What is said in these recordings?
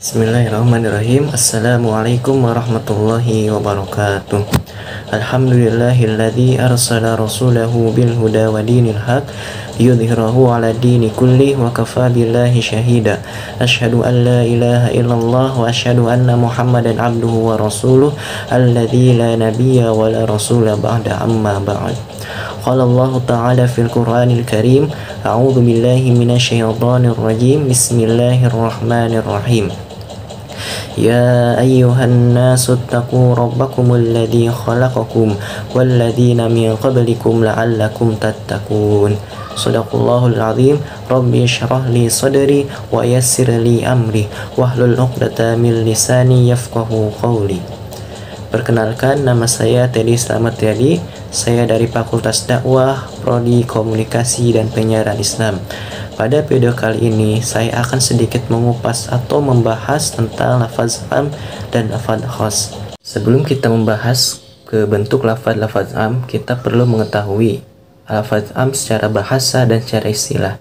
Bismillahirrahmanirrahim. Assalamualaikum warahmatullahi wabarakatuh. Alhamdulillahilladzi arsala rasulahu bil huda wa dinil haq yudhhirahu ala dini kulli wa kafa billahi syahida. Asyhadu an la ilaha illallah wa asyhadu anna Muhammadan abduhu wa rasuluh alladzi la nabiyya wa la rasula ba'da amma ba'd. Qala Allah Ta'ala fil Qur'anil Karim, a'udzu billahi minasyaitonir rajim. Bismillahirrahmanirrahim. Ya ayyuhan nasu attaqu rabbakumul ladzi khalaqakum walladzina min qablikum la'allakum tattaqun. Shadaqallahul azim. Rabbi shrah li sadri wa yassir li amri wahlul 'uqdatam min lisani yafqahu qawli. Perkenalkan, nama saya Teddy Slamet Riyadi. Saya dari Fakultas Dakwah, Prodi Komunikasi dan Penyiaran Islam. Pada video kali ini, saya akan sedikit mengupas atau membahas tentang lafaz am dan lafaz khas. Sebelum kita membahas ke bentuk lafaz am, kita perlu mengetahui lafaz am secara bahasa dan secara istilah.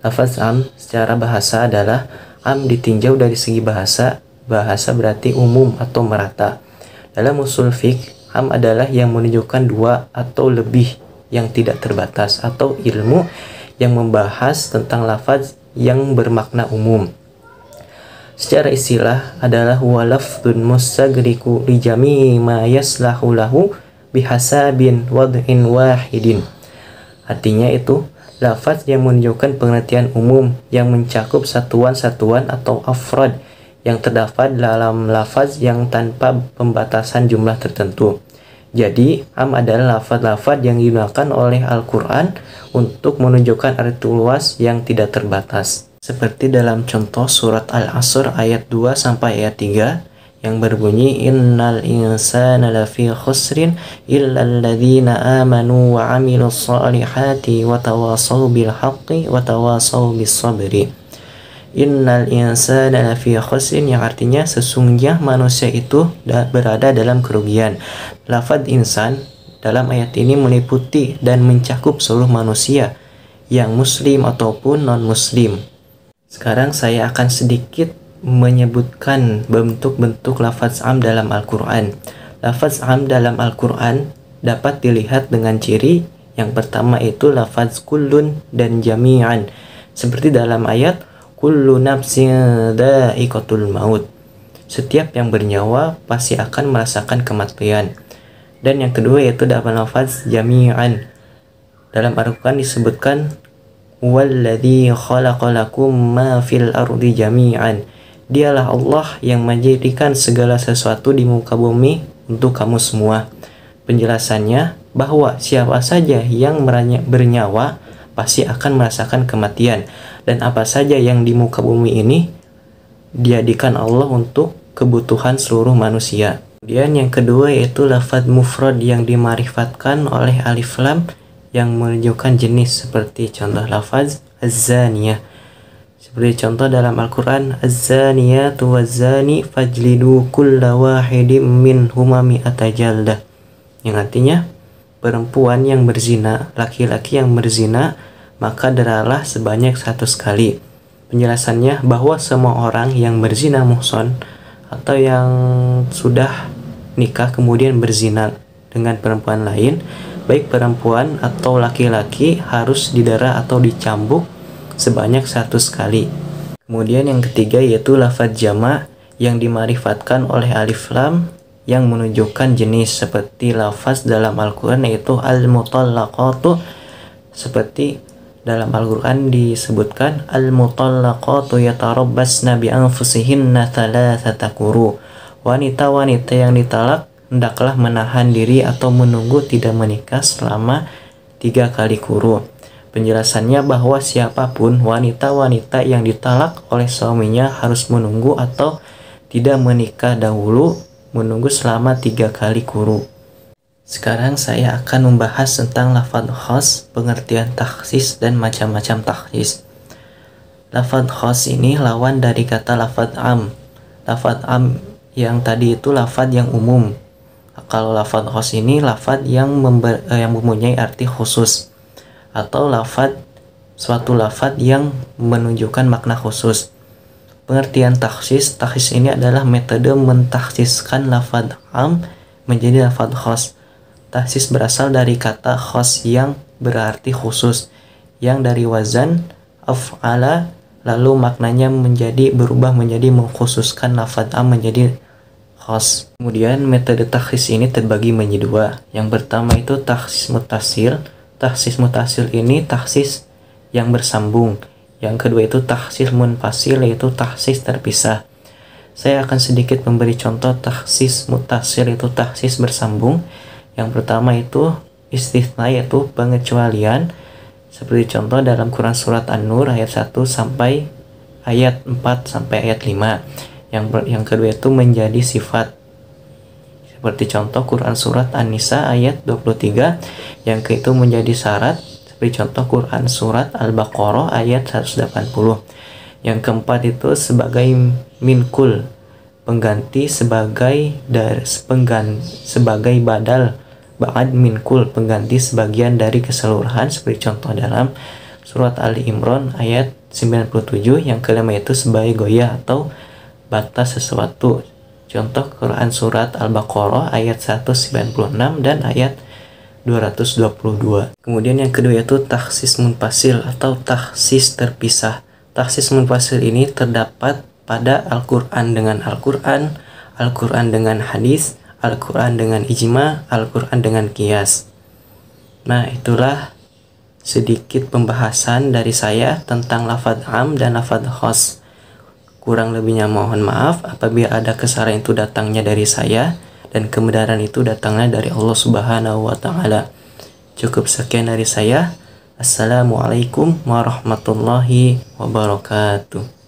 Lafaz am secara bahasa adalah am ditinjau dari segi bahasa. Bahasa berarti umum atau merata. Dalam usul fiqh, am adalah yang menunjukkan dua atau lebih yang tidak terbatas, atau ilmu yang membahas tentang lafaz yang bermakna umum. Secara istilah adalah huwa lafdzun mustagriqu li jami'i ma yaslahu lahu bihasabin wad'in wahidin. Artinya itu lafaz yang menunjukkan pengertian umum yang mencakup satuan-satuan atau afrad yang terdapat dalam lafaz yang tanpa pembatasan jumlah tertentu. Jadi, am adalah lafaz-lafaz yang digunakan oleh Al-Quran untuk menunjukkan arti luas yang tidak terbatas. Seperti dalam contoh surat Al-Asr ayat 2 sampai ayat 3 yang berbunyi innal insana lafi khusrin illal ladzina amanu wa amilus solihati wa tawasaw bil haqqi wa tawasaw bis sabri. Innal insana lafi khusrin, yang artinya sesungguhnya manusia itu berada dalam kerugian. Lafaz insan dalam ayat ini meliputi dan mencakup seluruh manusia, yang muslim ataupun non-muslim. Sekarang saya akan sedikit menyebutkan bentuk-bentuk lafaz am dalam Al-Quran. Lafaz am dalam Al-Quran dapat dilihat dengan ciri yang pertama, itu lafaz kullun dan jami'an. Seperti dalam ayat kullu nafsin dha'iqatul maut. Setiap yang bernyawa pasti akan merasakan kematian. Dan yang kedua yaitu dalam lafaz jami'an. Dalam Al-Quran disebutkan walladzi khalaqalakum ma fil ardi jami'an. Dialah Allah yang menjadikan segala sesuatu di muka bumi untuk kamu semua. Penjelasannya bahwa siapa saja yang bernyawa pasti akan merasakan kematian, dan apa saja yang di muka bumi ini dijadikan Allah untuk kebutuhan seluruh manusia. Kemudian yang kedua yaitu lafaz mufrad yang dimarifatkan oleh alif lam yang menunjukkan jenis, seperti contoh lafaz az-zaniyah. Seperti contoh dalam Al-Quran, az-zaniyatu waz-zani fajlidu kulla wahidin minhuma mi'ata jaldah, yang artinya perempuan yang berzina, laki-laki yang berzina, maka deralah sebanyak 100 kali. Penjelasannya bahwa semua orang yang berzina muhson atau yang sudah nikah kemudian berzina dengan perempuan lain, baik perempuan atau laki-laki, harus didera atau dicambuk sebanyak 100 kali. Kemudian yang ketiga yaitu lafaz jama' yang dimarifatkan oleh alif lam yang menunjukkan jenis, seperti lafaz dalam Al-Quran yaitu al-mutallaqatu. Seperti dalam Al-Quran disebutkan al-mutallaqatu yatarabbasna bi anfusihinna thalathata quru. Wanita-wanita yang ditalak hendaklah menahan diri atau menunggu tidak menikah selama 3 kali quru. Penjelasannya bahwa siapapun wanita-wanita yang ditalak oleh suaminya harus menunggu atau tidak menikah dahulu, menunggu selama 3 kali quru. Sekarang saya akan membahas tentang lafaz khas, pengertian takhsis dan macam-macam takhsis. Lafaz khas ini lawan dari kata lafaz am. Lafaz am yang tadi itu lafaz yang umum. Kalau lafaz khas ini lafaz yang mempunyai arti khusus, atau suatu lafaz yang menunjukkan makna khusus. Pengertian takhsis, takhsis ini adalah metode mentakhsiskan lafadz am menjadi lafadz khas. Takhsis berasal dari kata khas yang berarti khusus, yang dari wazan af'ala, lalu maknanya berubah menjadi mengkhususkan lafadz am menjadi khas. Kemudian metode takhsis ini terbagi menjadi dua. Yang pertama itu takhsis mutasil. Takhsis mutasil ini takhsis yang bersambung. Yang kedua itu takhsis munfasil, yaitu takhsis terpisah. Saya akan sedikit memberi contoh takhsis mutasil, yaitu takhsis bersambung. Yang pertama itu istitsna, yaitu pengecualian. Seperti contoh dalam Quran surat An-Nur ayat 1 sampai ayat 4 sampai ayat 5. Yang kedua itu menjadi sifat. Seperti contoh Quran surat An-Nisa ayat 23. Yang ketiga menjadi syarat. Seperti contoh Quran surat Al-Baqarah ayat 180. Yang keempat itu sebagai minkul, pengganti sebagai sebagai badal, ba'ad minkul, pengganti sebagian dari keseluruhan. Seperti contoh dalam surat Ali Imran ayat 97. Yang kelima itu sebagai goyah atau batas sesuatu. Contoh Quran surat Al-Baqarah ayat 196 dan ayat 222. Kemudian yang kedua yaitu takhsis munfasil atau takhsis terpisah. Takhsis munfasil ini terdapat pada Al-Quran dengan Al-Quran, Al-Quran dengan hadis, Al-Quran dengan ijma, Al-Quran dengan qiyas. Nah, itulah sedikit pembahasan dari saya tentang lafadz am dan lafadz khas. Kurang lebihnya mohon maaf apabila ada kesalahan itu datangnya dari saya dan kebenaran itu datangnya dari Allah Subhanahu wa taala. Cukup sekian dari saya. Assalamualaikum warahmatullahi wabarakatuh.